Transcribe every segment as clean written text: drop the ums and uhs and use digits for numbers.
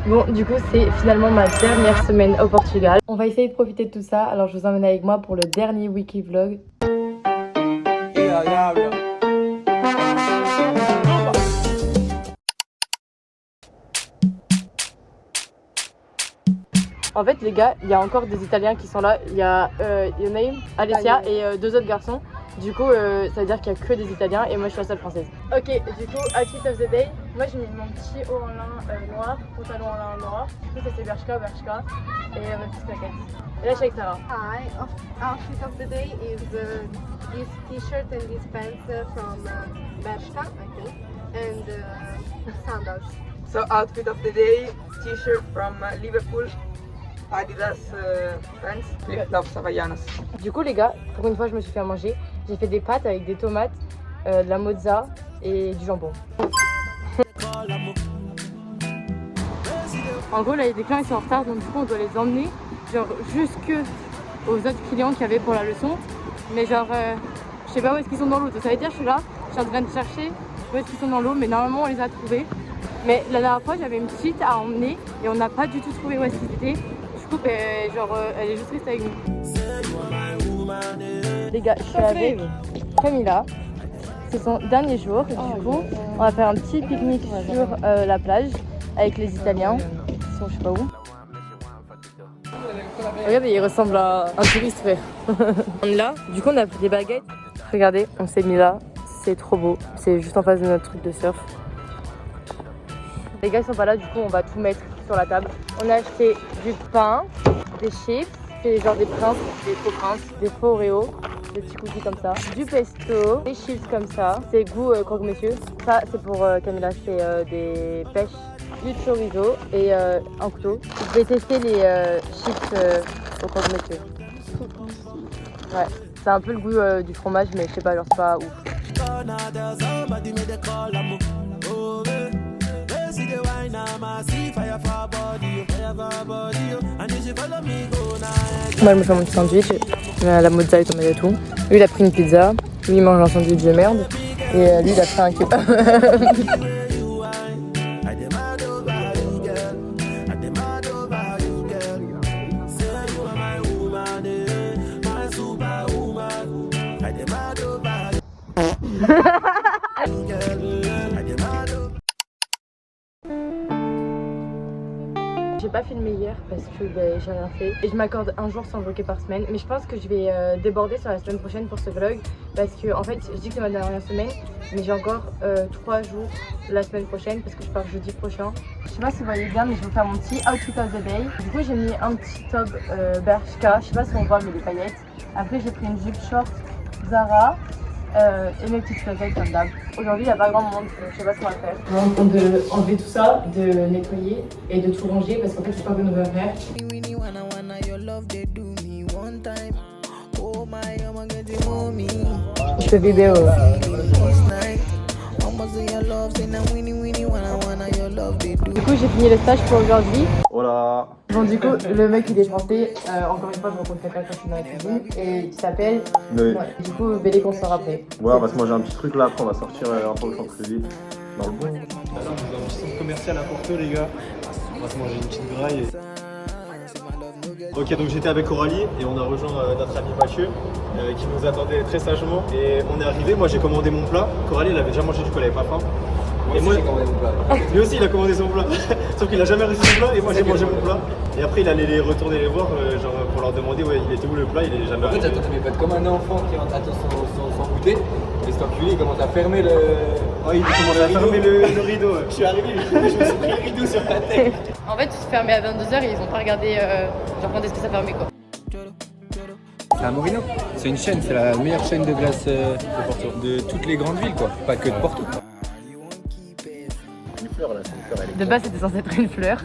Bon, du coup, c'est finalement ma dernière semaine au Portugal. On va essayer de profiter de tout ça. Alors, je vous emmène avec moi pour le dernier wiki vlog. En fait, les gars, il y a encore des Italiens qui sont là. Il y a Yonaim, Alessia et deux autres garçons. Du coup, ça veut dire qu'il n'y a que des Italiens et moi je suis la seule française. Ok, du coup, outfit of the day. Moi j'ai mis mon petit haut en lin noir, pantalon en lin noir. Du coup, ça c'est Bershka et ma petite claquette. Et là, je suis avec Sarah. Hi, outfit of the day is this t-shirt and these pants from Bershka, I think, and sandals. So outfit of the day, t-shirt from Liverpool, Adidas pants, flip-flops Havaianas. Du coup, les gars, pour une fois, je me suis fait à manger. J'ai fait des pâtes avec des tomates, de la mozza et du jambon. En gros, là, il y a des clients qui sont en retard, donc du coup, on doit les emmener genre jusque aux autres clients qu'il y avait pour la leçon. Mais genre, je sais pas où est-ce qu'ils sont dans l'eau. Ça veut dire, je suis là, je suis en train de chercher où est-ce qu'ils sont dans l'eau, mais normalement, on les a trouvés. Mais la dernière fois, j'avais une petite à emmener et on n'a pas du tout trouvé où est-ce qu'ils étaient. Du coup, genre, elle est juste restée avec nous. Les gars, je suis avec Camilla. C'est son dernier jour. Du coup, on va faire un petit pique-nique sur la plage avec les Italiens. Ils sont je sais pas où. Regardez, il ressemble à un touriste, frère. On est là. Du coup, on a pris des baguettes. Regardez, on s'est mis là. C'est trop beau. C'est juste en face de notre truc de surf. Les gars, ils sont pas là. Du coup, on va tout mettre sur la table. On a acheté du pain, des chips. C'est genre des princes, des faux Oreos, des petits cookies comme ça, du pesto, des chips comme ça, c'est goût croque-monsieur. Ça c'est pour Camilla, c'est des pêches, du chorizo et un couteau. Je vais tester les chips au croque-monsieur. Ouais, c'est un peu le goût du fromage, mais je sais pas, genre c'est pas ouf. Moi je me fais mon petit sandwich, la mozza et tomate et tout. Lui il a pris une pizza, lui il mange un sandwich de merde et lui il a pris un kebab. J'ai pas filmé hier parce que j'ai rien fait et je m'accorde un jour sans bloquer par semaine, mais je pense que je vais déborder sur la semaine prochaine pour ce vlog parce que en fait je dis que c'est ma dernière semaine mais j'ai encore 3 jours la semaine prochaine parce que je pars jeudi prochain. Je sais pas si vous voyez bien mais je vais vous faire mon petit outfit of the day. Du coup j'ai mis un petit top Bershka, je sais pas si on voit mais des paillettes. Après j'ai pris une jupe short Zara et mes petites claquettes comme d'hab. Aujourd'hui il n'y a pas grand monde, donc je sais pas ce qu'on va faire. On est en train d'enlever tout ça, de nettoyer et de tout ranger parce qu'en fait je sais pas quoi nous va faire. Je fais vidéo. Du coup j'ai fini le stage pour aujourd'hui. Voilà. Bon du coup le mec il est français, encore une fois je rencontre quelqu'un quand je suis dans la cuisine et il s'appelle Oui. Ouais. Du coup Bélé qu'on sort après. Ouais, on va se manger un petit truc là, après on va sortir un peu au centre-ville. Dans le bon. On a un petit centre commercial à Porto les gars. On va se manger une petite graille. Ok, donc j'étais avec Coralie et on a rejoint notre ami Mathieu qui nous attendait très sagement. Et on est arrivé, moi j'ai commandé mon plat. Coralie elle avait déjà mangé, du coup elle avait pas faim. Et moi j'ai commandé mon plat. Lui aussi il a commandé son plat. Sauf qu'il a jamais reçu son plat et moi j'ai mangé mon plat. Et après il allait les retourner les voir genre pour leur demander ouais il était où le plat, il est jamais arrivé. En fait, j'attends mes potes comme un enfant qui attend son goûter. Et cet enculé il commence à fermer le. Oh, il commence à fermer le rideau. Je suis arrivé, je me suis pris le rideau sur la tête. En fait c'est fermé à 22h et ils ont pas regardé genre quand est-ce que ça fermait quoi. C'est à Morino. C'est une chaîne, c'est la meilleure chaîne de glace de toutes les grandes villes quoi, pas que de Porto. Une fleur là, c'est une fleur. De base c'était censé être une fleur.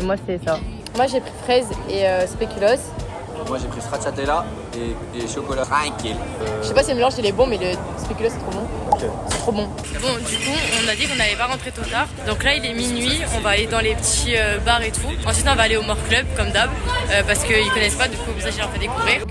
Et moi c'est ça. Moi j'ai pris fraise et spéculoos. Moi j'ai pris stracciatella et chocolat tranquille. Je sais pas si le mélange il est bon mais le spéculoos c'est trop bon. C'est trop bon. Bon du coup on a dit qu'on n'allait pas rentrer tôt tard. Donc là il est minuit, on va aller dans les petits bars et tout. Ensuite on va aller au More Club comme d'hab parce qu'ils connaissent pas du coup ça je leur fais découvrir.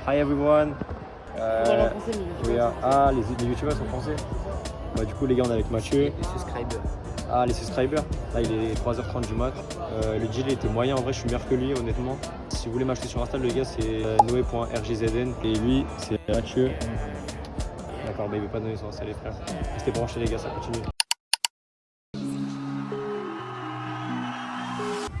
Hi everyone. Voilà, en français, mais We are... Ah, les youtubeurs sont français. Bah, du coup, les gars, on est avec Mathieu. Les subscribers. Ah, les subscribers. Là, il est 3h30 du mat. Le deal était moyen. En vrai, je suis meilleur que lui, honnêtement. Si vous voulez m'acheter sur Insta, le gars, c'est noé.rgzn. Et lui, c'est Mathieu. D'accord, bah, il veut pas donner son Insta, les frères. Restez branchés, les gars, ça continue.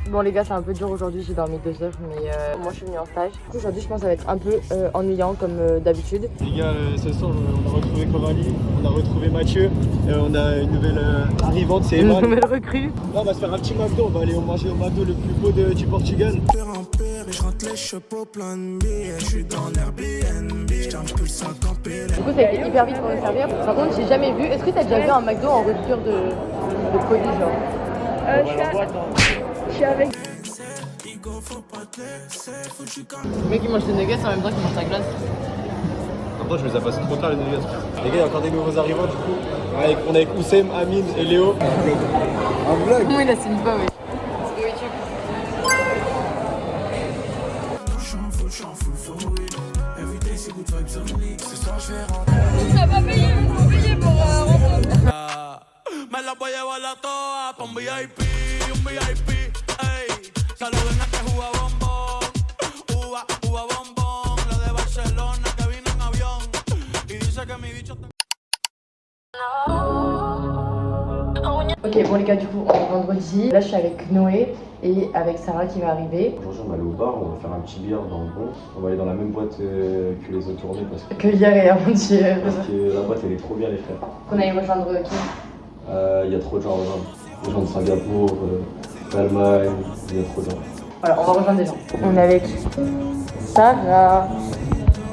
Bon les gars, c'est un peu dur aujourd'hui, j'ai dormi 2 heures, mais moi je suis venue en stage. Du coup aujourd'hui je pense que ça va être un peu ennuyant comme d'habitude. Les gars, ce soir on a retrouvé Coralie, on a retrouvé Mathieu, on a une nouvelle arrivante, c'est Une Eman. nouvelle recrue. Là on va se faire un petit McDo, on va aller manger au McDo le plus beau du Portugal. Je rentre les chapeaux plein de billets, je suis dans Airbnb, je tiens plus 50 pieds. Du coup ça a été hyper vite pour me servir. Par contre j'ai jamais vu, est-ce que t'as déjà vu un McDo en rupture de colis genre Je suis avec. Le mec il mange des nuggets en même temps qu'il mange sa glace. En même temps je les ai passés trop tard les nuggets. Les gars, il y a encore des nouveaux arrivants du coup. On est avec Oussem, Amine et Léo. Un vlog. Comment il a signé pas oui. Me la voy a llevar a todas pa' un VIP, ey. Saluden a que juega bombón, uva bombón. La de Barcelona que vino en avión y dice que mi bicho está... Ok bon les gars du coup on est vendredi. Là je suis avec Noé et avec Sarah qui va arriver. Aujourd'hui, on va aller au bar, on va faire un petit bière dans le bon. On va aller dans la même boîte que les autres tournées parce Que hier et avant-hier. que la boîte elle est trop bien, les frères. Qu'on allait rejoindre qui? Il y a trop de gens à rejoindre. Des gens de Singapour, d'Allemagne, il y a trop de gens. Voilà, on va rejoindre des gens. On est avec Sarah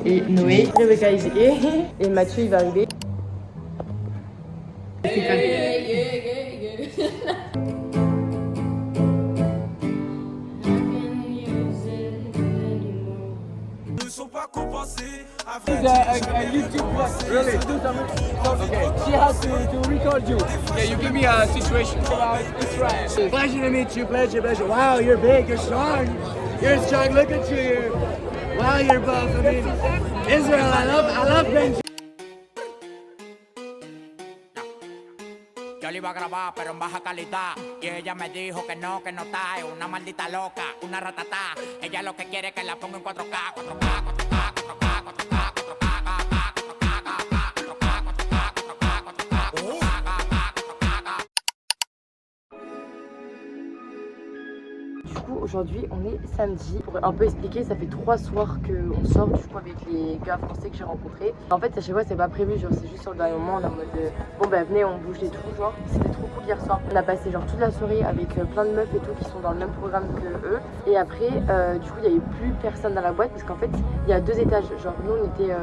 et Noé. Rebecca is here. Et Mathieu il va arriver. Ne sont pas compensés. YouTube vlog. Really? Okay. She has to record you. Yeah, you give me a situation about Israel. Pleasure to meet you. Pleasure. Wow, you're big. You're strong. You're strong. Look at you. Wow, you're buff. I mean, Israel. I love Benji. Yo le iba a grabar, pero en baja calidad. Y ella me dijo que no está. Es una maldita loca, una ratatá. Ella lo que quiere es que la ponga en 4K, 4K, 4K, 4K, 4K, Du coup aujourd'hui on est samedi. Pour un peu expliquer, ça fait 3 soirs qu'on sort du coup avec les gars français que j'ai rencontrés. En fait à chaque fois c'est pas prévu, genre c'est juste sur le dernier moment on est en mode bon bah venez on bouge les trous genre. C'était trop cool hier soir. On a passé genre toute la soirée avec plein de meufs et tout qui sont dans le même programme que eux. Et après du coup il y avait plus personne dans la boîte parce qu'en fait il y a 2 étages. Genre nous on était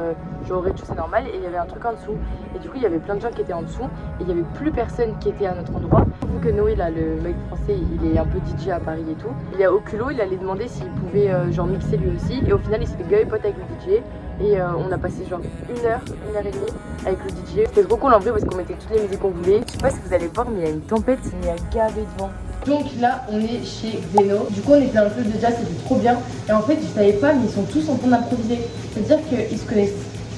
genre au rez-de-chaussée normal et il y avait un truc en dessous. Et du coup il y avait plein de gens qui étaient en dessous et il y avait plus personne qui était à notre endroit. Vu que Noé là le mec français il est un peu DJ à Paris et tout. Il est au culot, il allait demander s'il pouvait genre mixer lui aussi. Et au final il s'est fait gueuler pote avec le DJ. Et on a passé genre 1 heure et demie avec le DJ. C'était trop cool en vrai parce qu'on mettait toutes les musiques qu'on voulait. Je sais pas si vous allez voir mais il y a une tempête, il y a gavé de vent. Donc là on est chez Zeno. Du coup on était dans le club de jazz, c'était trop bien. Et en fait je savais pas mais ils sont tous en train d'improviser. C'est-à-dire qu'ils se connaissent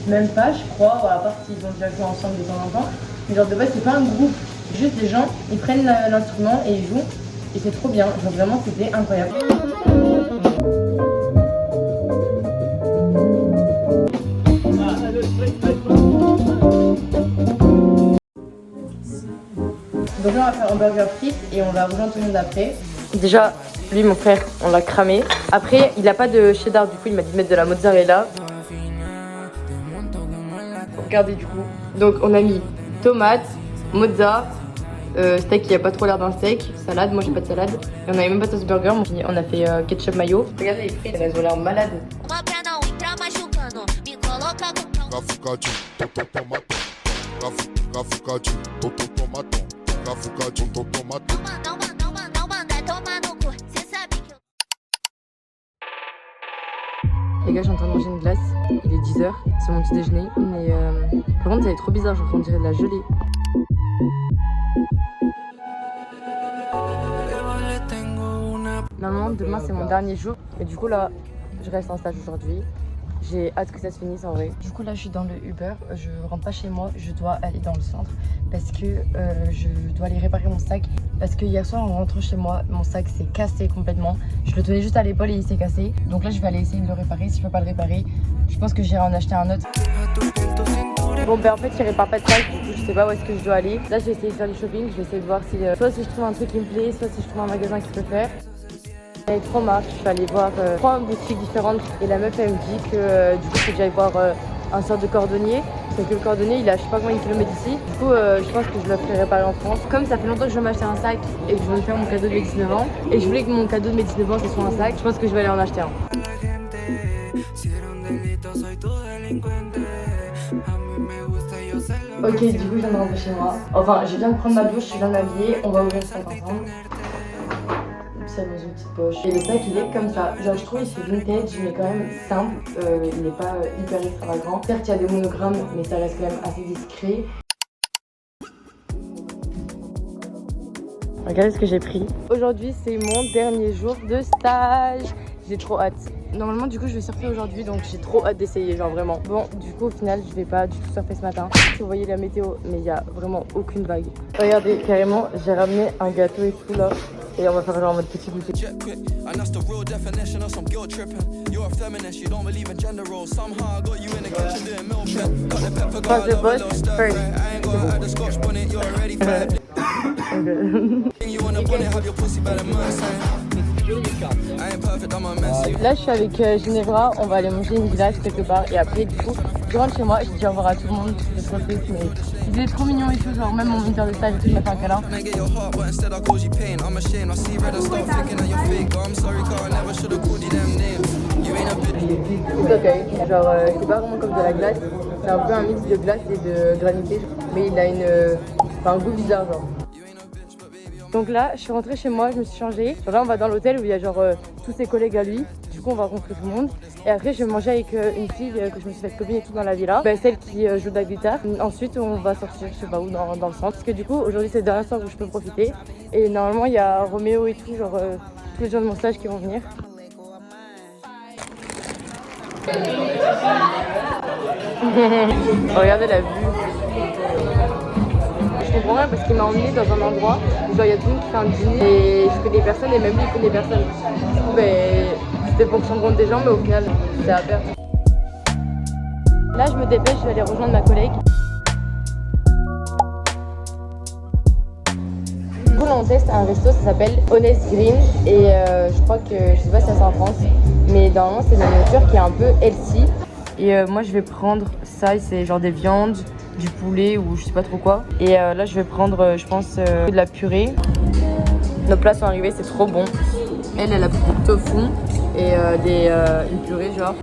même pas je crois, à part s'ils ont déjà joué ensemble de temps en temps. Mais genre de base c'est pas un groupe, c'est juste des gens, ils prennent l'instrument et ils jouent. Et c'est trop bien, genre vraiment c'était incroyable. Donc là on va faire un burger frites et on va rejoindre tout le monde après. Déjà, lui mon frère, on l'a cramé. Après, il a pas de cheddar, du coup il m'a dit de mettre de la mozzarella. Regardez du coup. Donc on a mis tomate, mozza, steak qui a pas trop l'air d'un steak, salade, moi j'ai pas de salade. Et on avait même pas de sauce burger, on a fait ketchup mayo. Regardez les frites, elles ont l'air malades. Les gars, je suis en train de manger une glace, il est 10h, c'est mon petit déjeuner, mais par contre ça est trop bizarre, genre on dirait de la gelée. Normalement demain c'est mon dernier jour, et du coup là je reste en stage aujourd'hui. J'ai hâte que ça se finisse en vrai. Du coup là je suis dans le Uber, je rentre pas chez moi, je dois aller dans le centre parce que je dois aller réparer mon sac. Parce que hier soir en rentrant chez moi, mon sac s'est cassé complètement. Je le tenais juste à l'épaule et il s'est cassé. Donc là je vais aller essayer de le réparer. Si je peux pas le réparer, je pense que j'irai en acheter un autre. Bon ben en fait il répare pas de sac, du coup je sais pas où est-ce que je dois aller. Là je vais essayer de faire du shopping, je vais essayer de voir si soit si je trouve un truc qui me plaît, soit si je trouve un magasin qui peut faire. J'en ai trop marre, je vais aller voir 3 boutiques différentes et la meuf elle me dit que du coup faut que j'aille voir un sorte de cordonnier. C'est que le cordonnier il a je sais pas combien de kilomètres d'ici. Du coup je pense que je le ferai réparer en France. Comme ça fait longtemps que je veux m'acheter un sac et que je veux me faire mon cadeau de mes 19 ans et je voulais que mon cadeau de mes 19 ans ce soit un sac, je pense que je vais aller en acheter un. Ok, du coup je viens de rentrer chez moi. Enfin, je viens de prendre ma douche, je viens de m'habiller, on va ouvrir le sac ensemble. Ça dans une petite poche. Et le sac il est comme ça. Genre je trouve il fait vintage mais quand même simple. Il n'est pas hyper extravagant. Certes il y a des monogrammes mais ça reste quand même assez discret. Regardez ce que j'ai pris. Aujourd'hui c'est mon dernier jour de stage. J'ai trop hâte. Normalement du coup je vais surfer aujourd'hui donc j'ai trop hâte d'essayer genre vraiment. Bon du coup au final je vais pas du tout surfer ce matin. Vous voyez la météo mais il y a vraiment aucune vague. Regardez carrément j'ai ramené un gâteau et tout là. Et on va faire genre en mode petit goûter. Pass the boss first. Là je suis avec Ginevra, on va aller manger une glace quelque part et après du coup je rentre chez moi, je dis au revoir à tout le monde, je suis trop triste mais il est trop mignon et tout, genre même mon moniteur de stage et tout, il m'a fait un câlin. Ok, genre c'est pas vraiment comme de la glace, c'est un peu un mix de glace et de granité mais il a un goût bizarre genre. Donc là, je suis rentrée chez moi, je me suis changée. Là, on va dans l'hôtel où il y a genre tous ses collègues à lui. Du coup, on va rencontrer tout le monde. Et après, je vais manger avec une fille que je me suis fait copine et tout dans la villa. Ben, celle qui joue de la guitare. Ensuite, on va sortir, je sais pas où, dans le centre. Parce que du coup, aujourd'hui, c'est le dernier soir où je peux profiter. Et normalement, il y a Roméo et tout, genre tous les gens de mon stage qui vont venir. Regardez la vue. Je comprends rien parce qu'il m'a emmené dans un endroit où genre il y a tout le monde qui fait un dîner et je connais personne et même lui il connaît personne. Du coup ben, c'était pour que je rencontre des gens mais au final c'est à perdre. Là je me dépêche, je vais aller rejoindre ma collègue. Du coup là on teste un resto, ça s'appelle Honest Green et je crois que, je sais pas si ça c'est en France, mais normalement c'est de la nourriture qui est un peu healthy. Et moi je vais prendre ça, c'est genre des viandes, du poulet ou je sais pas trop quoi. Et là je vais prendre je pense de la purée. Nos plats sont arrivés, c'est trop bon. Elle a pris du tofu et une purée genre.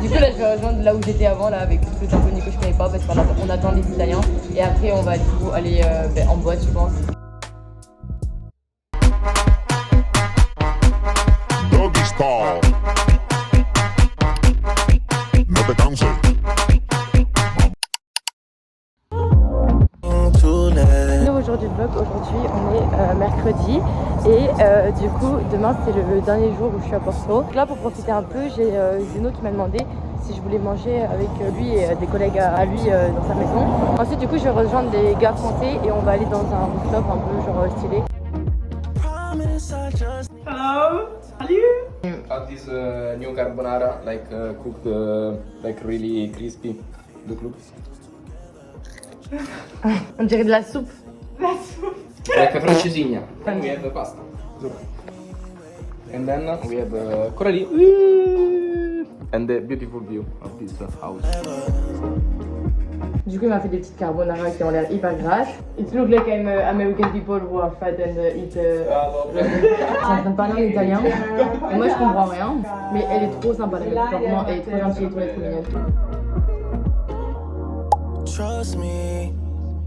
Du coup là je vais rejoindre là où j'étais avant là avec tous les inconnus que je connais pas parce qu'on attend les Italiens. Et après on va du coup aller en boîte je pense. Du vlog, aujourd'hui on est mercredi et du coup demain c'est le dernier jour où je suis à Porto. Donc là pour profiter un peu j'ai Zeno qui m'a demandé si je voulais manger avec lui et des collègues à lui dans sa maison. Ensuite du coup je vais rejoindre des gars français et on va aller dans un rooftop un peu genre stylé. Hello, salut. This new carbonara like cooked like really crispy. Look. On dirait de la soupe. Like francesinha. And we have pasta. Look. And then we have Coralie. And the beautiful view of this house. Du coup, il m'a fait des petites carbonara qui ont l'air hyper grasses. It looks like American people who are fat and eat. Ils sont en train de parler en italien. Et moi, je comprends rien. Mais elle est trop sympa, la meuf. Franchement, elle est trop gentille et trop mignonne. Trust me,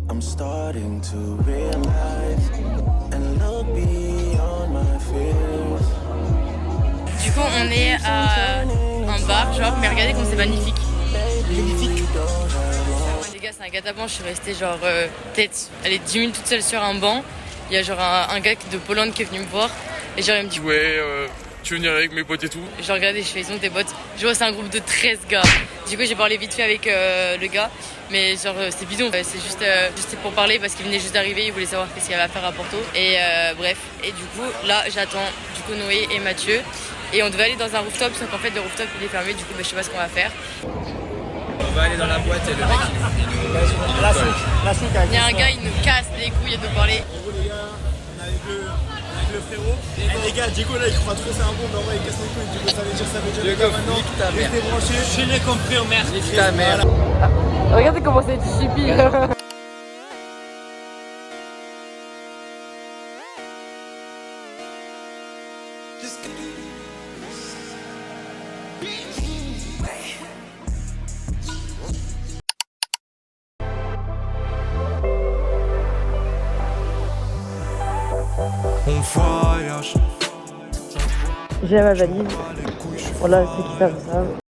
I'm starting to realize and look beyond my fears. Du coup, on est à un bar, genre, mais regardez comme c'est magnifique. Magnifique. Les gars, c'est un gâte-à-banc, je suis restée genre peut-être 10 minutes toute seule sur un banc. il y a genre un gars de Pologne qui est venu me voir et genre il me dit ouais tu veux venir avec mes potes et tout. Je regarde et je fais ils ont des potes. Je vois c'est un groupe de 13 gars. Du coup j'ai parlé vite fait avec le gars, mais genre c'est bidon. C'est juste pour parler parce qu'il venait juste d'arriver, il voulait savoir qu'est-ce qu'il y avait à faire à Porto. Et bref, et du coup là j'attends du coup Noé et Mathieu. Et on devait aller dans un rooftop, sauf qu'en fait le rooftop il est fermé, du coup je sais pas ce qu'on va faire. On va aller dans la boîte et le mec Il y a un gars, il nous casse les couilles de nous parler. Les gars, on est avec le frérot. Et les gars, Diego là il croit trop c'est un bon, mais en vrai il casse les couilles. Du coup ça veut dire Diego, maintenant. nique ta mère. Restez branchés. Je l'ai compris, merde. Nique ta mère. Regardez comment c'est chippy. On voyage. J'ai ma valise. Voilà, ceux qui savent ça.